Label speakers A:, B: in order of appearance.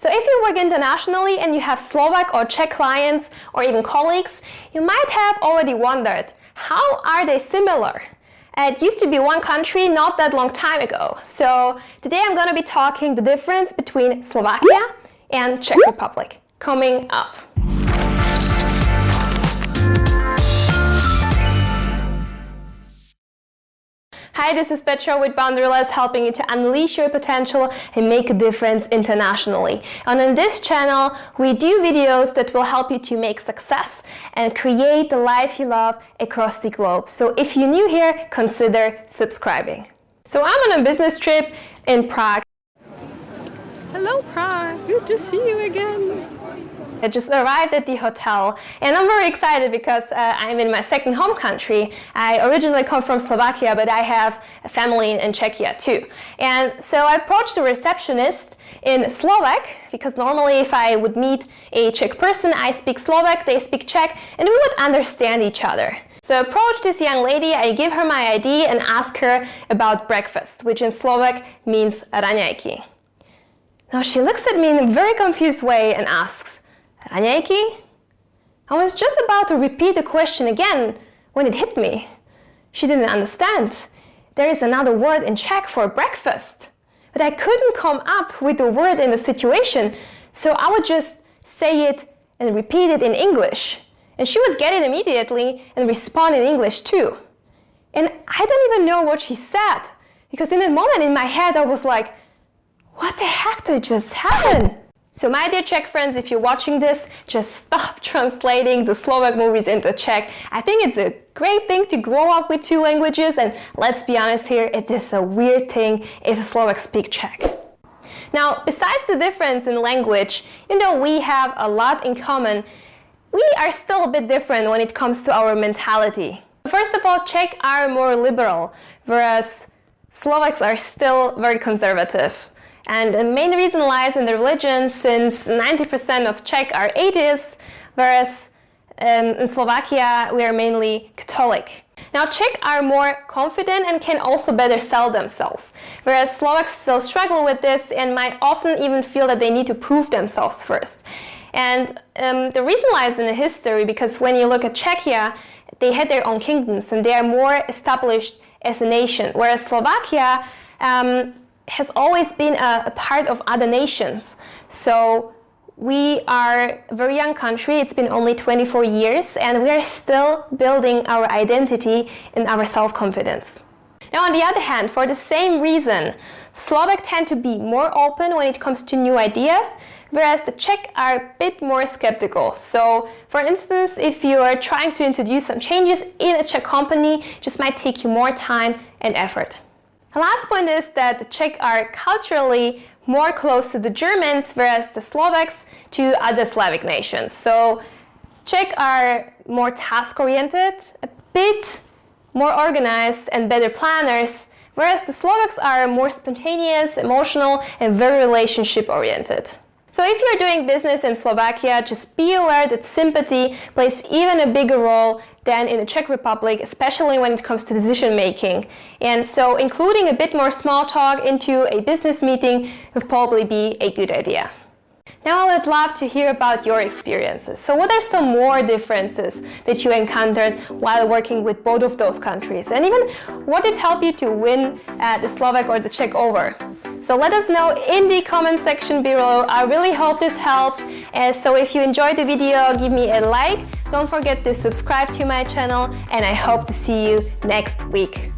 A: So if you work internationally and you have Slovak or Czech clients or even colleagues, you might have already wondered, how are they similar? It used to be one country not that long time ago. So today I'm going to be talking the difference between Slovakia and Czech Republic. Coming up. Hi, this is Petra with Boundaryless, helping you to unleash your potential and make a difference internationally. And on this channel, we do videos that will help you to make success and create the life you love across the globe. So if you're new here, consider subscribing. So I'm on a business trip in Prague. Hello Prague, good to see you again. I just arrived at the hotel and I'm very excited because I'm in my second home country. I originally come from Slovakia, but I have a family in Czechia too. And so I approached the receptionist in Slovak, because normally if I would meet a Czech person, I speak Slovak, they speak Czech, and we would understand each other. So I approached this young lady, I give her my ID and ask her about breakfast, which in Slovak means raňajky. Now she looks at me in a very confused way and asks, "Raňajky?" I was just about to repeat the question again when it hit me. She didn't understand. There is another word in Czech for breakfast. But I couldn't come up with the word in the situation, so I would just say it and repeat it in English. And she would get it immediately and respond in English too. And I don't even know what she said, because in that moment in my head I was like, what the heck did just happen? So my dear Czech friends, if you're watching this, just stop translating the Slovak movies into Czech. I think it's a great thing to grow up with two languages, and let's be honest here, it is a weird thing if Slovaks speak Czech. Now, besides the difference in language, even though we have a lot in common, we are still a bit different when it comes to our mentality. First of all, Czech are more liberal, whereas Slovaks are still very conservative. And the main reason lies in the religion, since 90% of Czech are atheists, whereas in Slovakia we are mainly Catholic. Now Czech are more confident and can also better sell themselves, whereas Slovaks still struggle with this and might often even feel that they need to prove themselves first. And the reason lies in the history, because when you look at Czechia, they had their own kingdoms and they are more established as a nation, whereas Slovakia has always been a part of other nations. So we are a very young country, it's been only 24 years, and we are still building our identity and our self-confidence. Now on the other hand, for the same reason, Slovak tend to be more open when it comes to new ideas, whereas the Czech are a bit more skeptical. So for instance, if you are trying to introduce some changes in a Czech company, it just might take you more time and effort. The last point is that the Czech are culturally more close to the Germans, whereas the Slovaks to other Slavic nations. So Czech are more task-oriented, a bit more organized and better planners, whereas the Slovaks are more spontaneous, emotional, and very relationship-oriented. So if you're doing business in Slovakia, just be aware that sympathy plays even a bigger role than in the Czech Republic, especially when it comes to decision making. And so including a bit more small talk into a business meeting would probably be a good idea. Now I would love to hear about your experiences. So what are some more differences that you encountered while working with both of those countries? And even what did help you to win the Slovak or the Czech over? So let us know in the comment section below. I really hope this helps. And so if you enjoyed the video, give me a like. Don't forget to subscribe to my channel, and I hope to see you next week.